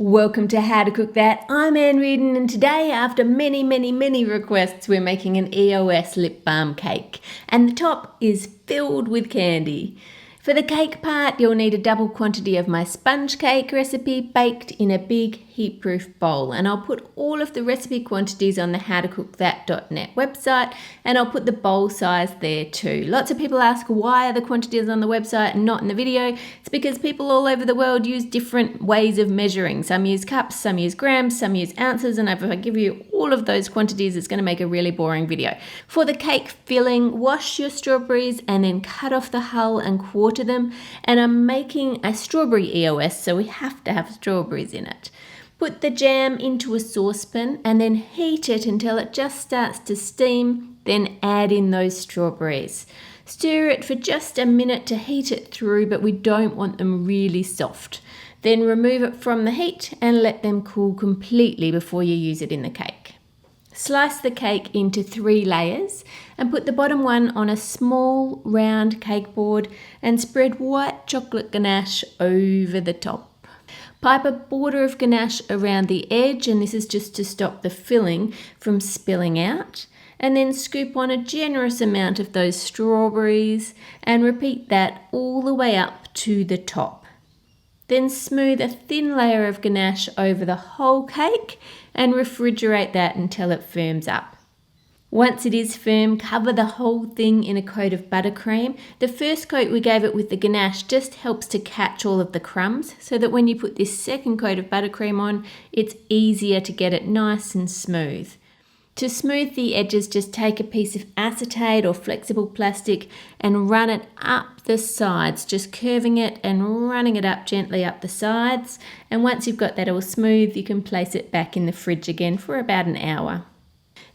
Welcome to How to Cook That. I'm Reardon, and today, after many requests, we're making an EOS lip balm cake, and the top is filled with candy. For the cake part, you'll need a double quantity of my sponge cake recipe baked in a big heat-proof bowl, and I'll put all of the recipe quantities on the howtocookthat.net website, and I'll put the bowl size there too. Lots of people ask why are the quantities on the website and not in the video. It's because people all over the world use different ways of measuring. Some use cups, some use grams, some use ounces, and if I give you all of those quantities, it's going to make a really boring video. For the cake filling, wash your strawberries and then cut off the hull and quarter them, and I'm making a strawberry EOS, so we have to have strawberries in it. Put the jam into a saucepan and then heat it until it just starts to steam, then add in those strawberries. Stir it for just a minute to heat it through, but we don't want them really soft. Then remove it from the heat and let them cool completely before you use it in the cake. Slice the cake into 3 layers and put the bottom one on a small round cake board and spread white chocolate ganache over the top. Pipe a border of ganache around the edge, and this is just to stop the filling from spilling out. And then scoop on a generous amount of those strawberries and repeat that all the way up to the top. Then smooth a thin layer of ganache over the whole cake and refrigerate that until it firms up. Once it is firm, cover the whole thing in a coat of buttercream. The first coat we gave it with the ganache just helps to catch all of the crumbs, so that when you put this second coat of buttercream on, it's easier to get it nice and smooth. To smooth the edges, just take a piece of acetate or flexible plastic and run it up the sides, just curving it and running it up gently up the sides. And once you've got that all smooth, you can place it back in the fridge again for about an hour.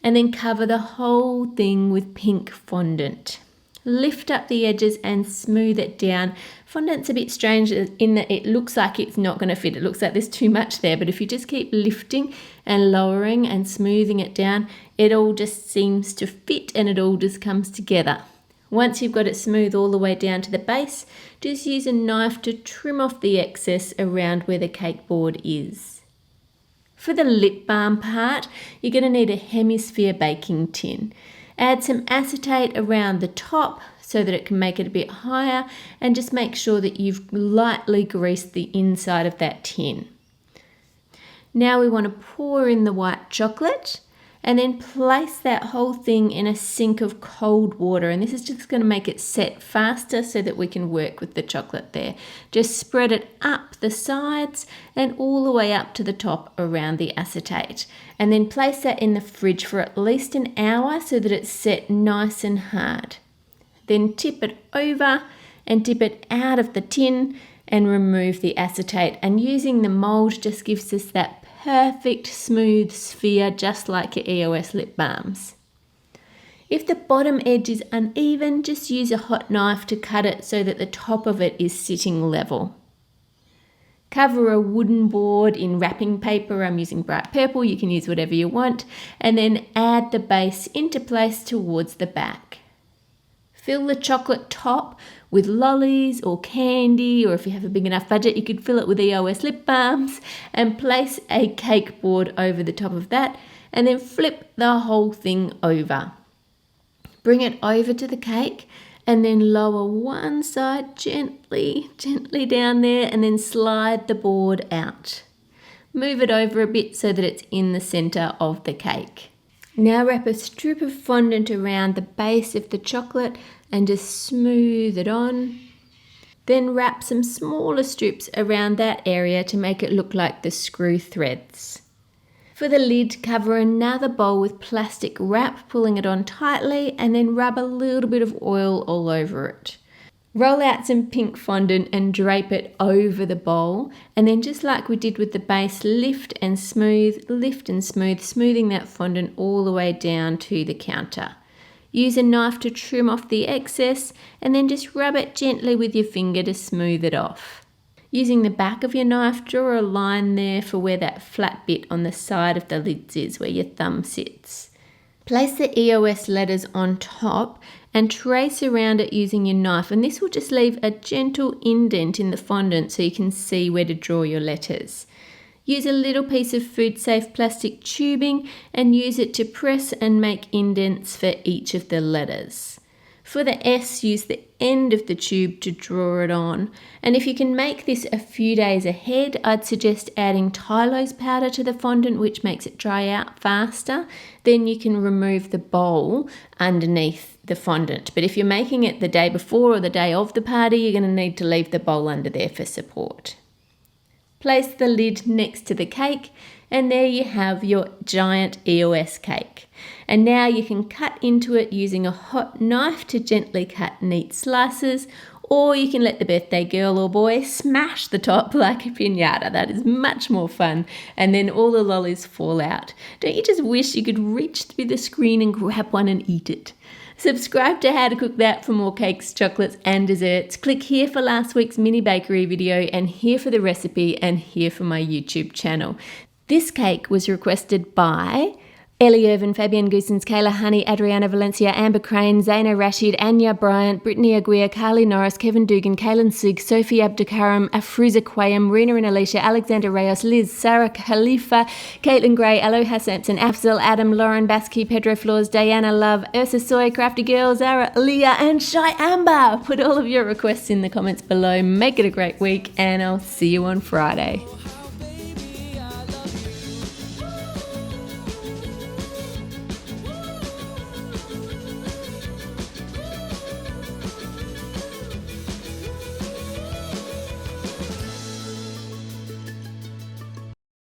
And then cover the whole thing with pink fondant. Lift up the edges and smooth it down. Fondant's a bit strange in that it looks like it's not going to fit. It looks like there's too much there, but if you just keep lifting and lowering and smoothing it down, it all just seems to fit and it all just comes together. Once you've got it smooth all the way down to the base, just use a knife to trim off the excess around where the cake board is. For the lip balm part, you're going to need a hemisphere baking tin. Add some acetate around the top so that it can make it a bit higher, and just make sure that you've lightly greased the inside of that tin. Now we want to pour in the white chocolate and then place that whole thing in a sink of cold water, and this is just going to make it set faster so that we can work with the chocolate there. Just spread it up the sides and all the way up to the top around the acetate, and then place that in the fridge for at least an hour so that it's set nice and hard. Then tip it over and dip it out of the tin and remove the acetate, and using the mold just gives us that perfect smooth sphere, just like your EOS lip balms. If the bottom edge is uneven, just use a hot knife to cut it so that the top of it is sitting level. Cover a wooden board in wrapping paper. I'm using bright purple, you can use whatever you want, and then add the base into place towards the back. Fill the chocolate top with lollies or candy, or if you have a big enough budget, you could fill it with EOS lip balms, and place a cake board over the top of that, and then flip the whole thing over. Bring it over to the cake and then lower one side gently down there, and then slide the board out. Move it over a bit so that it's in the center of the cake. Now wrap a strip of fondant around the base of the chocolate and just smooth it on. Then wrap some smaller strips around that area to make it look like the screw threads. For the lid, cover another bowl with plastic wrap, pulling it on tightly, and then rub a little bit of oil all over it. Roll out some pink fondant and drape it over the bowl, and then just like we did with the base, lift and smooth, smoothing that fondant all the way down to the counter. Use a knife to trim off the excess, and then just rub it gently with your finger to smooth it off. Using the back of your knife, draw a line there for where that flat bit on the side of the lids is, where your thumb sits. Place the EOS letters on top and trace around it using your knife, and this will just leave a gentle indent in the fondant so you can see where to draw your letters. Use a little piece of food-safe plastic tubing and use it to press and make indents for each of the letters. For the S, use the end of the tube to draw it on. And if you can make this a few days ahead, I'd suggest adding Tylose powder to the fondant, which makes it dry out faster. Then you can remove the bowl underneath the fondant. But if you're making it the day before or the day of the party, you're going to need to leave the bowl under there for support. Place the lid next to the cake, and there you have your giant EOS cake. And now you can cut into it using a hot knife to gently cut neat slices, or you can let the birthday girl or boy smash the top like a piñata. That is much more fun, and then all the lollies fall out. Don't you just wish you could reach through the screen and grab one and eat it? Subscribe to How to Cook That for more cakes, chocolates and desserts. Click here for last week's mini bakery video, and here for the recipe, and here for my YouTube channel. This cake was requested by Ellie Irvin, Fabian Goosens, Kayla Honey, Adriana Valencia, Amber Crane, Zaina Rashid, Anya Bryant, Brittany Aguirre, Carly Norris, Kevin Dugan, Kaylin Sug, Sophie Abdukaram, Afruza Quayam, Rena and Alicia, Alexander Reyes, Liz, Sarah Khalifa, Caitlin Gray, Aloha Sampson, Afzal, Adam, Lauren Baskey, Pedro Flores, Diana Love, Ursa Soy, Crafty Girl, Zara, Leah and Shy Amber. Put all of your requests in the comments below. Make it a great week, and I'll see you on Friday.